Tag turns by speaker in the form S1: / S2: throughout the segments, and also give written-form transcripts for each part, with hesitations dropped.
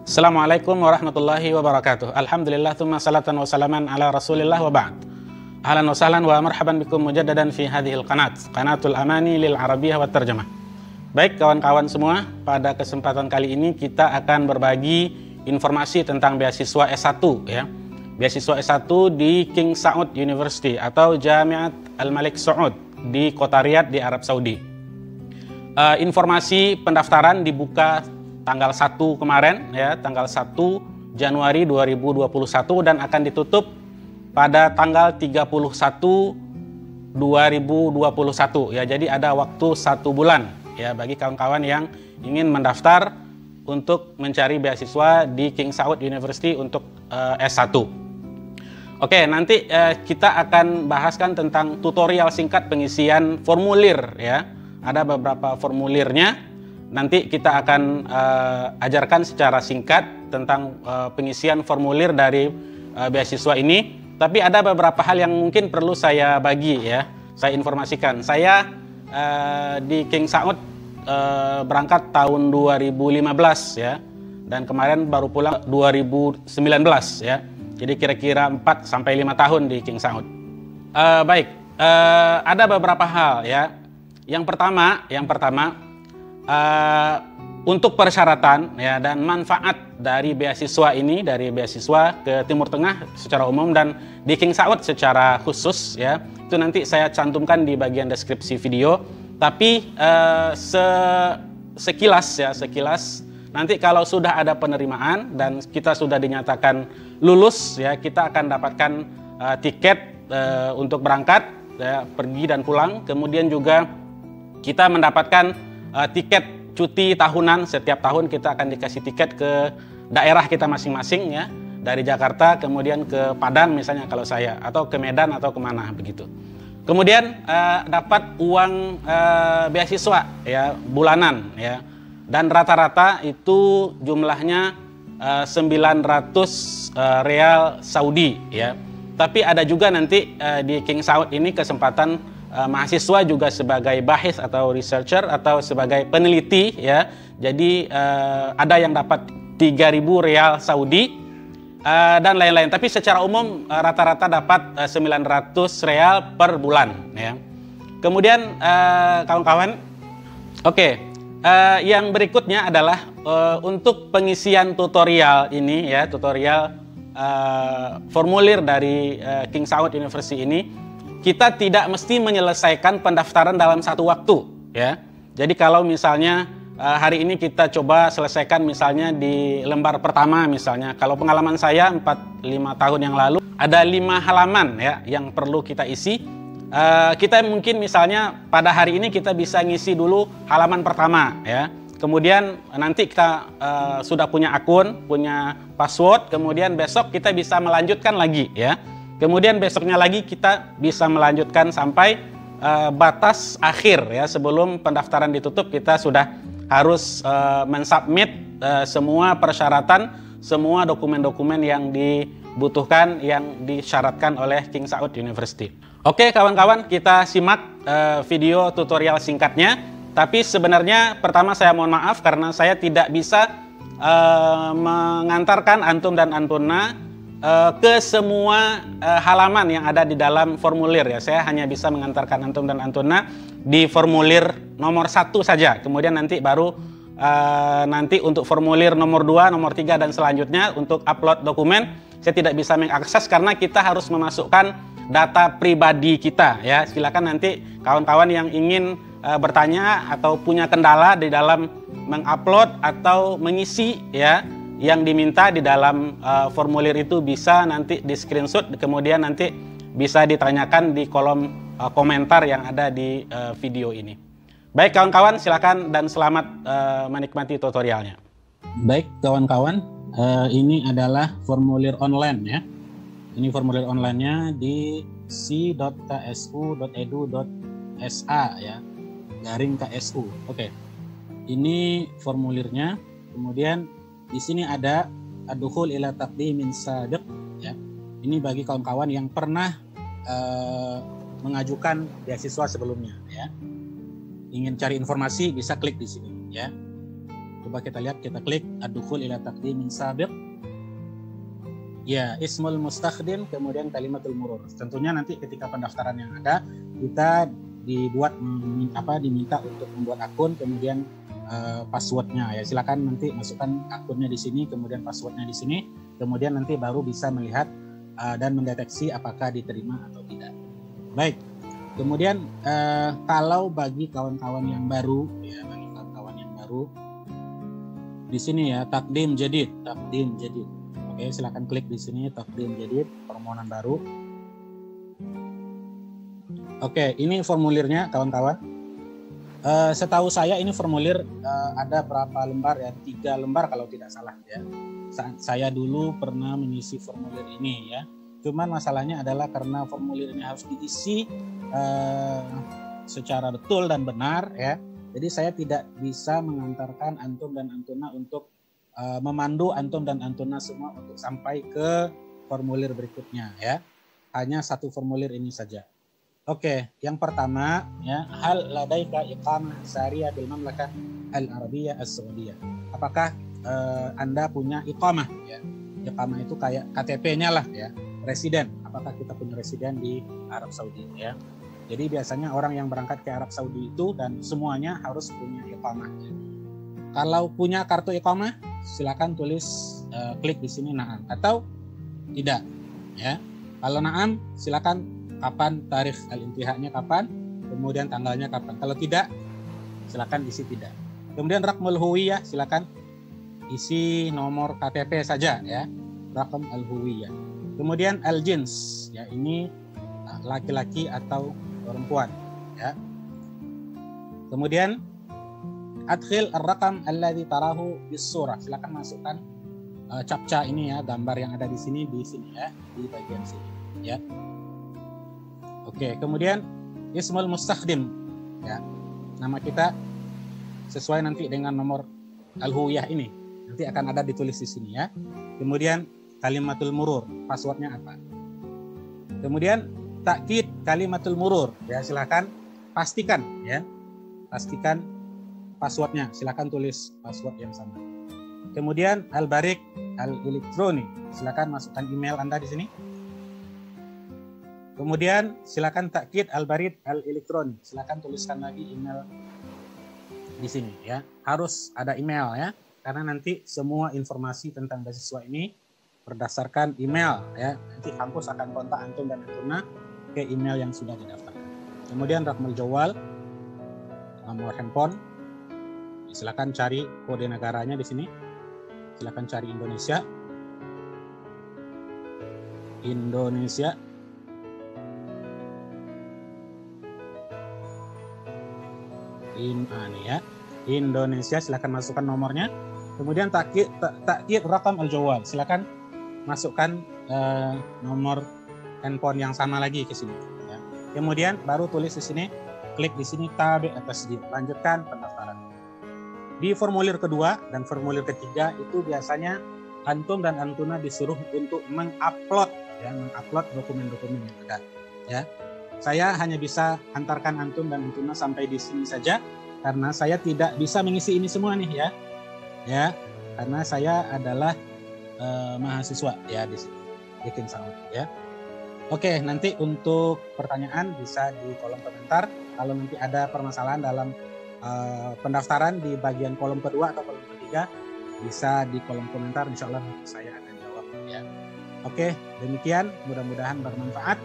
S1: Assalamualaikum warahmatullahi wabarakatuh. Alhamdulillah, thumma salatan wa salaman ala rasulillah wa ba'd. Ahlan wa sahlan wa marhaban bikum mujaddadan fi hadhil qanatul amani lil arabiyyah wa tarjamah. Baik kawan-kawan semua, pada kesempatan kali ini kita akan berbagi informasi tentang beasiswa S1 ya. Beasiswa S1 di King Saud University atau Jamiat Al-Malik Saud di kota Riyadh di Arab Saudi. Informasi pendaftaran dibuka tanggal 1 kemarin ya, tanggal 1 Januari 2021 dan akan ditutup pada tanggal 31 2021 ya. Jadi ada waktu 1 bulan ya bagi kawan-kawan yang ingin mendaftar untuk mencari beasiswa di King Saud University untuk S1. Oke, nanti kita akan bahaskan tentang tutorial singkat pengisian formulir ya. Ada beberapa formulirnya. Nanti kita akan ajarkan secara singkat tentang pengisian formulir dari beasiswa ini. Tapi ada beberapa hal yang mungkin perlu saya bagi ya, saya informasikan. Saya di King Saud berangkat tahun 2015 ya, dan kemarin baru pulang 2019 ya. Jadi kira-kira 4 sampai 5 tahun di King Saud. Baik, ada beberapa hal ya. Yang pertama untuk persyaratan ya dan manfaat dari beasiswa ini, dari beasiswa ke Timur Tengah secara umum dan di King Saud secara khusus ya, itu nanti saya cantumkan di bagian deskripsi video. Tapi sekilas nanti kalau sudah ada penerimaan dan kita sudah dinyatakan lulus ya, kita akan dapatkan tiket untuk berangkat ya, pergi dan pulang. Kemudian juga kita mendapatkan tiket cuti tahunan. Setiap tahun kita akan dikasih tiket ke daerah kita masing-masing ya, dari Jakarta kemudian ke Padang misalnya kalau saya, atau ke Medan atau kemana begitu. Kemudian dapat uang beasiswa ya bulanan ya, dan rata-rata itu jumlahnya 900 real Saudi ya. Tapi ada juga nanti di King Saud ini kesempatan mahasiswa juga sebagai bahis atau researcher atau sebagai peneliti ya. Jadi ada yang dapat 3.000 real Saudi dan lain-lain. Tapi secara umum rata-rata dapat 900 real per bulan ya. Kemudian kawan-kawan, yang berikutnya adalah untuk pengisian tutorial ini ya, tutorial formulir dari King Saud University ini. Kita tidak mesti menyelesaikan pendaftaran dalam satu waktu ya. Jadi kalau misalnya hari ini kita coba selesaikan misalnya di lembar pertama misalnya. Kalau pengalaman saya 4-5 tahun yang lalu ada 5 halaman ya yang perlu kita isi. Kita mungkin misalnya pada hari ini kita bisa ngisi dulu halaman pertama ya. Kemudian nanti kita sudah punya akun, punya password, kemudian besok kita bisa melanjutkan lagi ya. Kemudian besoknya lagi kita bisa melanjutkan sampai batas akhir ya, sebelum pendaftaran ditutup kita sudah harus mensubmit semua persyaratan, semua dokumen-dokumen yang dibutuhkan, yang disyaratkan oleh King Saud University. Oke kawan-kawan, kita simak video tutorial singkatnya. Tapi sebenarnya pertama saya mohon maaf karena saya tidak bisa mengantarkan antum dan antuna ke semua halaman yang ada di dalam formulir ya. Saya hanya bisa mengantarkan antum dan antuna di formulir nomor 1 saja. Kemudian nanti baru nanti untuk formulir nomor 2, nomor 3 dan selanjutnya untuk upload dokumen saya tidak bisa mengakses karena kita harus memasukkan data pribadi kita ya. Silakan nanti kawan-kawan yang ingin bertanya atau punya kendala di dalam mengupload atau mengisi ya yang diminta di dalam formulir itu bisa nanti di screenshot, kemudian nanti bisa ditanyakan di kolom komentar yang ada di video ini. Baik kawan-kawan, silakan dan selamat menikmati tutorialnya.
S2: Baik kawan-kawan, ini adalah formulir online ya. Ini formulir online-nya di c.ksu.edu.sa ya, _KSU. Oke. Ini formulirnya. Kemudian di sini ada ad-dukhul ila taqdimin sabiq ya. Ini bagi kawan-kawan yang pernah mengajukan beasiswa sebelumnya ya. Ingin cari informasi bisa klik di sini ya. Coba kita lihat, kita klik ad-dukhul ila taqdim min sabiq. Ya, ismul mustakhdim, kemudian kalimatul murur. Tentunya nanti ketika pendaftaran yang ada, kita diminta untuk membuat akun, kemudian passwordnya ya. Silakan nanti masukkan akunnya di sini, kemudian passwordnya di sini, kemudian nanti baru bisa melihat dan mendeteksi apakah diterima atau tidak. Baik. Kemudian kalau bagi kawan-kawan yang baru, ya bagi kawan-kawan yang baru, di sini ya takdim jadid. Oke, silakan klik di sini takdim jadid, permohonan baru. Oke, ini formulirnya kawan-kawan. Setahu saya ini formulir ada berapa lembar ya? 3 lembar kalau tidak salah ya. Saya dulu pernah mengisi formulir ini ya. Cuman masalahnya adalah karena formulirnya harus diisi secara betul dan benar ya. Jadi saya tidak bisa mengantarkan antum dan antuna untuk memandu antum dan antuna semua untuk sampai ke formulir berikutnya ya. Hanya satu formulir ini saja. Oke, yang pertama ya, hal ladaika iqamah syariah bil mamlakah al-arabiyyah as-saudiyah. Apakah Anda punya iqamah ya? Iqamah itu kayak KTP-nya lah ya, residen. Apakah kita punya residen di Arab Saudi ya? Jadi biasanya orang yang berangkat ke Arab Saudi itu dan semuanya harus punya iqamah ya. Kalau punya kartu iqamah, silakan tulis klik di sini na'am atau tidak ya. Kalau na'am silakan kapan tarikh al-intihanya kapan, kemudian tanggalnya kapan. Kalau tidak silakan isi tidak. Kemudian rakmul huwiyah silakan isi nomor KTP saja ya, rakam al-huwiyah. Kemudian al-jins ya, ini laki-laki atau perempuan ya. Kemudian adkhil ar-raqam alladhi tarahu bis-surah. Silakan masukkan captcha ini ya, gambar yang ada di sini ya, di bagian sini ya. Oke, kemudian ismul mustakhdim ya. Nama kita sesuai nanti dengan nomor al-huwiyah ini. Nanti akan ada ditulis di sini ya. Kemudian kalimatul murur, passwordnya apa? Kemudian takkid kalimatul murur ya, silakan pastikan ya. Pastikan passwordnya, silakan tulis password yang sama. Kemudian al-barik al-elektronik, silakan masukkan email Anda di sini. Kemudian silakan takkid al-barid al-elektronik, silakan tuliskan lagi email di sini ya. Harus ada email ya, karena nanti semua informasi tentang beasiswa ini berdasarkan email ya. Nanti kampus akan kontak antum dan antuna ke email yang sudah didaftarkan. Kemudian rakmul jawal, nomor handphone. Silakan cari kode negaranya di sini. Silakan cari Indonesia. Ini ya. Indonesia, silakan masukkan nomornya. Kemudian takkid rakam al-jawal. Silakan masukkan nomor handphone yang sama lagi ke sini ya. Kemudian baru tulis di sini, klik di sini tabi atas dia. Lanjutkan pendaftaran. Di formulir kedua dan formulir ketiga itu biasanya antum dan antuna disuruh untuk mengupload dokumen-dokumen yang ada ya. Saya hanya bisa antarkan antum dan antuna sampai di sini saja karena saya tidak bisa mengisi ini semua nih ya. Ya, karena saya adalah mahasiswa ya di sini di King Saud ya. Oke, nanti untuk pertanyaan bisa di kolom komentar. Kalau nanti ada permasalahan dalam pendaftaran di bagian kolom kedua atau kolom ketiga, bisa di kolom komentar, insya Allah saya akan jawab ya. Oke, demikian, mudah-mudahan bermanfaat.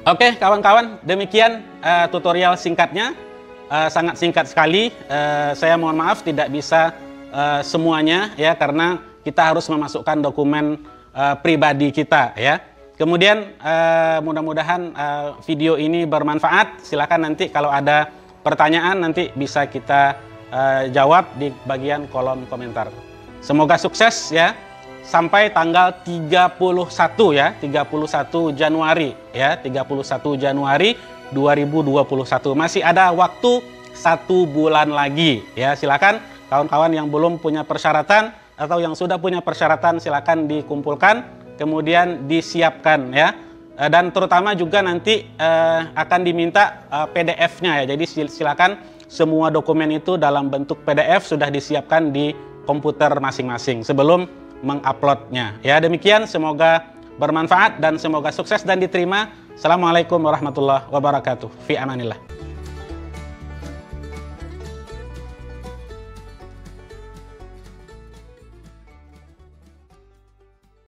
S1: Oke kawan-kawan, demikian tutorial singkatnya, sangat singkat sekali. Saya mohon maaf tidak bisa semuanya ya, karena kita harus memasukkan dokumen pribadi kita ya. Kemudian mudah-mudahan video ini bermanfaat. Silakan nanti kalau ada pertanyaan nanti bisa kita jawab di bagian kolom komentar. Semoga sukses ya. Sampai tanggal 31 ya, 31 Januari ya, 31 Januari 2021. Masih ada waktu 1 bulan lagi ya. Silakan kawan-kawan yang belum punya persyaratan atau yang sudah punya persyaratan silakan dikumpulkan, kemudian disiapkan ya. Dan terutama juga nanti akan diminta PDF-nya ya. Jadi silakan semua dokumen itu dalam bentuk PDF sudah disiapkan di komputer masing-masing sebelum menguploadnya. Ya, demikian, semoga bermanfaat dan semoga sukses dan diterima. Assalamualaikum warahmatullahi wabarakatuh. Fi amanillah.